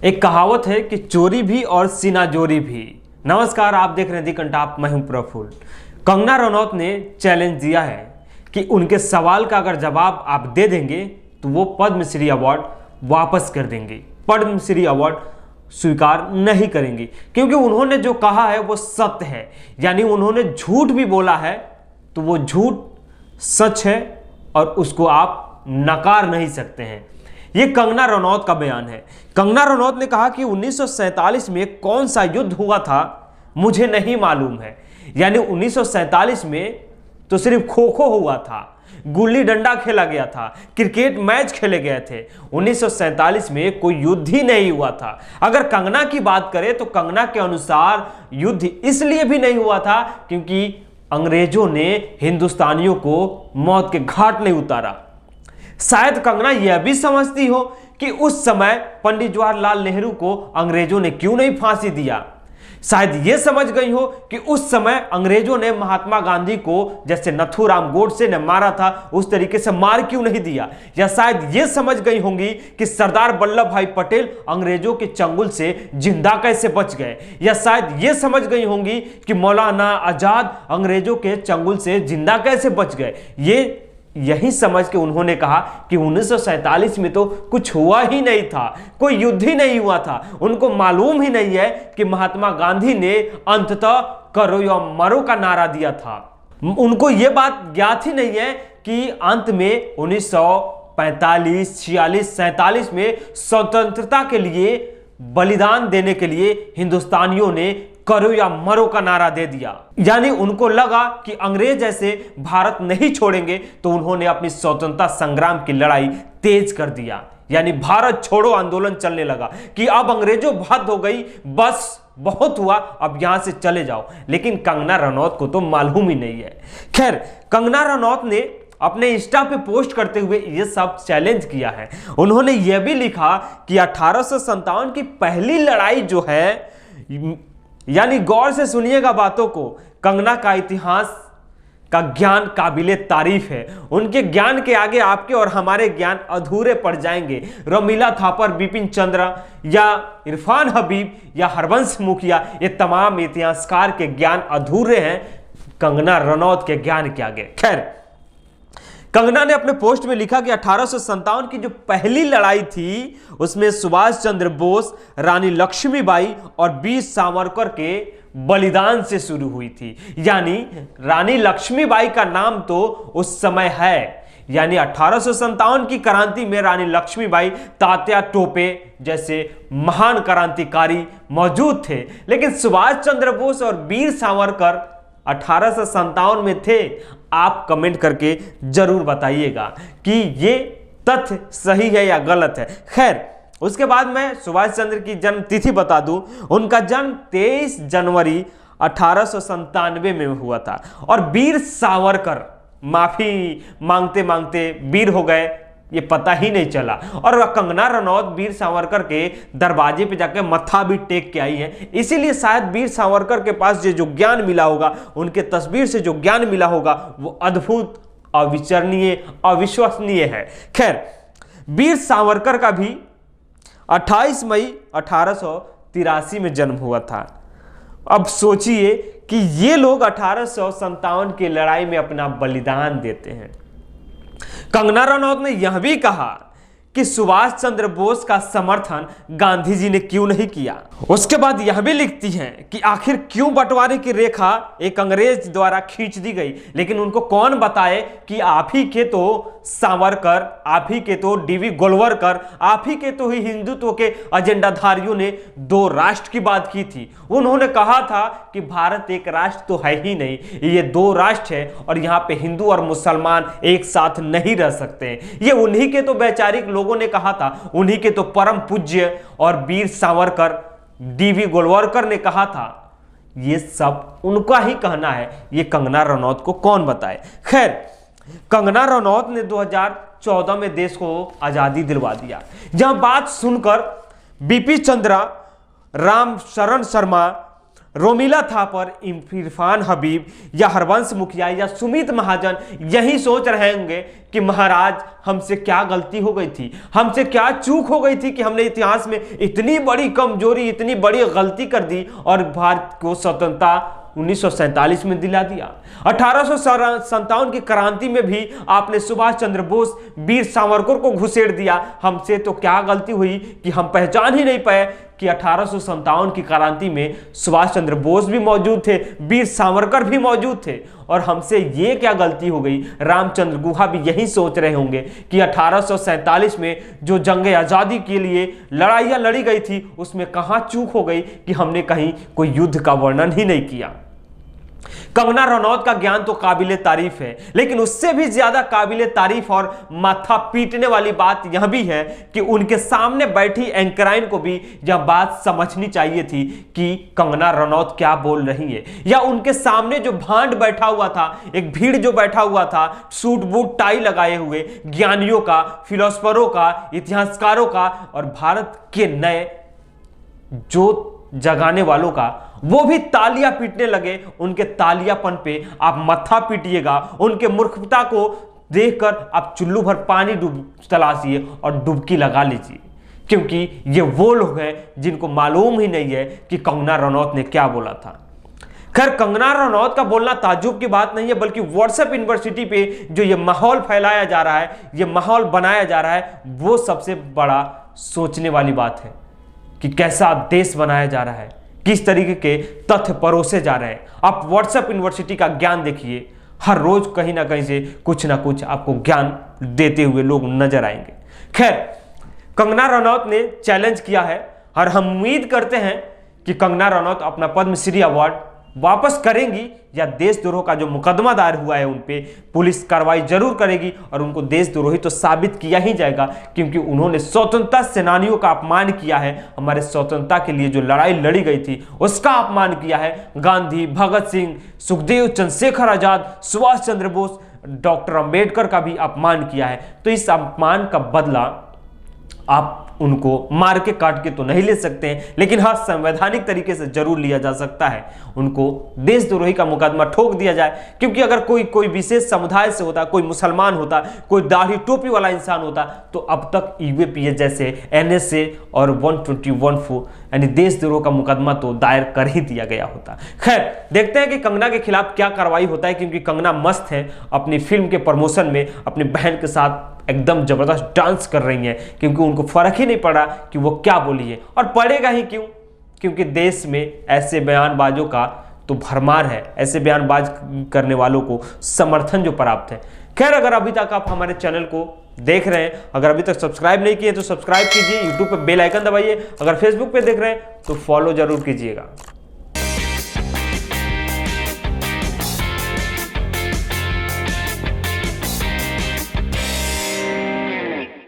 एक कहावत है कि चोरी भी और सीना जोरी भी। नमस्कार, आप देख रहे हैं दी कंटाप, मैं हूं प्रफुल्ल। कंगना रनौत ने चैलेंज दिया है कि उनके सवाल का अगर जवाब आप दे देंगे तो वो पद्मश्री अवार्ड वापस कर देंगे, पद्मश्री अवार्ड स्वीकार नहीं करेंगी, क्योंकि उन्होंने जो कहा है वो सत्य है। यानी उन्होंने झूठ भी बोला है तो वो झूठ सच है और उसको आप नकार नहीं सकते हैं। ये कंगना रनौत का बयान है। कंगना रनौत ने कहा कि 1947 में कौन सा युद्ध हुआ था मुझे नहीं मालूम है। यानी 1947 में तो सिर्फ खो खो हुआ था, गुल्ली डंडा खेला गया था, क्रिकेट मैच खेले गए थे। 1947 में कोई युद्ध ही नहीं हुआ था। अगर कंगना की बात करें तो कंगना के अनुसार युद्ध इसलिए भी नहीं हुआ था क्योंकि अंग्रेजों ने हिंदुस्तानियों को मौत के घाट नहीं उतारा। शायद कंगना यह भी समझती हो कि उस समय पंडित जवाहरलाल नेहरू को अंग्रेजों ने क्यों नहीं फांसी दिया। शायद यह समझ गई हो कि उस समय अंग्रेजों ने महात्मा गांधी को जैसे नथुराम गोडसे ने मारा था उस तरीके से मार क्यों नहीं दिया। या शायद यह समझ गई होंगी कि सरदार वल्लभ भाई पटेल अंग्रेजों के चंगुल से जिंदा कैसे बच गए। या शायद यह समझ गई होंगी कि मौलाना आजाद अंग्रेजों के चंगुल से जिंदा कैसे बच गए। यही समझ के उन्होंने कहा कि 1947 में तो कुछ हुआ ही नहीं था, कोई युद्ध ही नहीं हुआ था। उनको मालूम ही नहीं है कि महात्मा गांधी ने अंततः करो या मरो का नारा दिया था। उनको यह बात ज्ञात ही नहीं है कि अंत में 1945, 46, 47 में स्वतंत्रता के लिए बलिदान देने के लिए हिंदुस्तानियों ने करो या मरो का नारा दे दिया। यानी उनको लगा कि अंग्रेज ऐसे भारत नहीं छोड़ेंगे, तो उन्होंने अपनी स्वतंत्रता संग्राम की लड़ाई तेज कर दिया। यानी भारत छोड़ो आंदोलन चलने लगा कि अब अंग्रेजों हद हो गई, बस बहुत हुआ, अब यहां से चले जाओ। लेकिन कंगना रनौत को तो मालूम ही नहीं है। खैर, कंगना रनौत ने अपने इंस्टा पे पोस्ट करते हुए यह सब चैलेंज किया है। उन्होंने यह भी लिखा कि 1857 की पहली लड़ाई जो है, यानी गौर से सुनिएगा बातों को, कंगना का इतिहास का ज्ञान काबिले तारीफ है। उनके ज्ञान के आगे आपके और हमारे ज्ञान अधूरे पड़ जाएंगे। रमीला थापर, बिपिन चंद्र या इरफान हबीब या हरवंश मुखिया, ये तमाम इतिहासकार के ज्ञान अधूरे हैं कंगना रनौत के ज्ञान के आगे। खैर, कंगना ने अपने पोस्ट में लिखा कि 1857 की जो पहली लड़ाई थी उसमें सुभाष चंद्र बोस, रानी लक्ष्मीबाई और वीर सावरकर के बलिदान से शुरू हुई थी। यानी रानी लक्ष्मीबाई का नाम तो उस समय है। यानी 1857 की क्रांति में रानी लक्ष्मीबाई, तात्या टोपे जैसे महान क्रांतिकारी मौजूद थे, लेकिन सुभाष चंद्र बोस और वीर सावरकर 1857 में थे। आप कमेंट करके जरूर बताइएगा कि ये तथ्य सही है या गलत है। खैर, उसके बाद मैं सुभाष चंद्र की जन्म तिथि बता दूं। उनका जन्म 23 जनवरी 1897 में हुआ था और वीर सावरकर माफी मांगते मांगते वीर हो गए, ये पता ही नहीं चला। और कंगना रनौत वीर सावरकर के दरवाजे पे जाकर मत्था भी टेक के आई है। इसीलिए शायद वीर सावरकर के पास जो ज्ञान मिला होगा, उनके तस्वीर से जो ज्ञान मिला होगा, वो अद्भुत, अविचरणीय, अविश्वसनीय है। खैर, वीर सावरकर का भी 28 मई 1883 में जन्म हुआ था। अब सोचिए कि ये लोग 1857 की लड़ाई में अपना बलिदान देते हैं। कंगना रनौत ने यह भी कहा कि सुभाष चंद्र बोस का समर्थन गांधी जी ने क्यों नहीं किया। उसके बाद यह भी लिखती हैं कि आखिर क्यों बंटवारे की रेखा एक अंग्रेज द्वारा खींच दी गई, लेकिन उनको कौन बताए कि आप ही के तो सावरकर, आप ही के तो डीवी गोलवलकर, आप ही के तो ही हिंदुत्व के एजेंडाधारियों ने दो राष्ट्र की बात की थी। उन्होंने कहा था कि भारत एक राष्ट्र तो है ही नहीं, ये दो राष्ट्र है और यहाँ पे हिंदू और मुसलमान एक साथ नहीं रह सकते। ये उन्हीं के तो वैचारिक लोगों ने कहा था, उन्हीं के तो परम पूज्य और वीर सावरकर, डीवी गोलवलकर ने कहा था। ये सब उनका ही कहना है, ये कंगना रनौत को कौन बताए। खैर, कंगना रनौत ने 2014 में देश को आजादी दिलवा दिया। जहां बात सुनकर बिपिन चंद्र, राम शरण शर्मा, रोमिला थापर, इरफान हबीब या हरवंश मुखिया या सुमित महाजन यही सोच रहे होंगे कि महाराज हमसे क्या गलती हो गई थी, हमसे क्या चूक हो गई थी कि हमने इतिहास में इतनी बड़ी कमजोरी, इतनी बड़ी गलती कर दी और भारत को स्वतंत्रता 1947 में दिला दिया। 1857 की क्रांति में भी आपने सुभाष चंद्र बोस, वीर सावरकर को घुसेड़ दिया। हमसे तो क्या गलती हुई कि हम पहचान ही नहीं पाए कि 1857 की क्रांति में सुभाष चंद्र बोस भी मौजूद थे, वीर सावरकर भी मौजूद थे, और हमसे ये क्या गलती हो गई। रामचंद्र गुहा भी यही सोच रहे होंगे कि 1847 में जो जंग आज़ादी के लिए लड़ाइयाँ लड़ी गई थी उसमें कहाँ चूक हो गई कि हमने कहीं कोई युद्ध का वर्णन ही नहीं किया। कंगना रनौत का ज्ञान तो काबिले तारीफ है, लेकिन उससे भी ज्यादा काबिले तारीफ और माथा पीटने वाली बात यह भी है कि उनके सामने बैठी एंकराइन को भी यह बात समझनी चाहिए थी कि कंगना रनौत क्या बोल रही है, या उनके सामने जो भांड बैठा हुआ था, एक भीड़ जो बैठा हुआ था सूट बूट टाई लगाए हुए, ज्ञानियों का, फिलोसफरों का, इतिहासकारों का और भारत के नए जो जगाने वालों का, वो भी तालियां पीटने लगे। उनके तालियापन पे आप मत्था पीटिएगा, उनके मूर्खता को देखकर आप चुल्लू भर पानी तलाशिए और डुबकी लगा लीजिए, क्योंकि ये वो लोग हैं जिनको मालूम ही नहीं है कि कंगना रनौत ने क्या बोला था। खैर, कंगना रनौत का बोलना ताज्जुब की बात नहीं है, बल्कि व्हाट्सएप यूनिवर्सिटी पे जो ये माहौल फैलाया जा रहा है, ये माहौल बनाया जा रहा है, वो सबसे बड़ा सोचने वाली बात है कि कैसा देश बनाया जा रहा है, किस तरीके के तथ्य परोसे जा रहे हैं। आप व्हाट्सएप यूनिवर्सिटी का ज्ञान देखिए, हर रोज कहीं ना कहीं से कुछ ना कुछ आपको ज्ञान देते हुए लोग नजर आएंगे। खैर, कंगना रनौत ने चैलेंज किया है और हम उम्मीद करते हैं कि कंगना रनौत अपना पद्मश्री अवार्ड वापस करेंगी, या देशद्रोह का जो मुकदमा दायर हुआ है उन पे पुलिस कार्रवाई जरूर करेगी और उनको देशद्रोही तो साबित किया ही जाएगा, क्योंकि उन्होंने स्वतंत्रता सेनानियों का अपमान किया है। हमारे स्वतंत्रता के लिए जो लड़ाई लड़ी गई थी उसका अपमान किया है। गांधी, भगत सिंह, सुखदेव, चंद्रशेखर आजाद, सुभाष चंद्र बोस, डॉक्टर अंबेडकर का भी अपमान किया है। तो इस अपमान का बदला आप उनको मार के काट के तो नहीं ले सकते हैं, लेकिन हाँ, संवैधानिक तरीके से जरूर लिया जा सकता है। उनको देशद्रोही का मुकदमा ठोक दिया जाए, क्योंकि अगर कोई विशेष समुदाय से होता, कोई मुसलमान होता, कोई दाढ़ी टोपी वाला इंसान होता, तो अब तक यूएपीए जैसे एनएसए और 121 यानी देशद्रोह का मुकदमा तो दायर कर ही दिया गया होता। खैर, देखते हैं कि कंगना के खिलाफ क्या कार्रवाई होता है, क्योंकि कंगना मस्त है, अपनी फिल्म के प्रमोशन में अपनी बहन के साथ एकदम जबरदस्त डांस कर रही हैं, क्योंकि उनको फर्क ही नहीं पड़ा कि वो क्या बोली है, और पड़ेगा ही क्यों, क्योंकि देश में ऐसे बयानबाजों का तो भरमार है, ऐसे बयानबाज करने वालों को समर्थन जो प्राप्त है। खैर, अगर अभी तक आप हमारे चैनल को देख रहे हैं, अगर अभी तक सब्सक्राइब नहीं किए तो सब्सक्राइब कीजिए, यूट्यूब पे बेल आइकन दबाइए, अगर फेसबुक पे देख रहे हैं तो फॉलो जरूर कीजिएगा।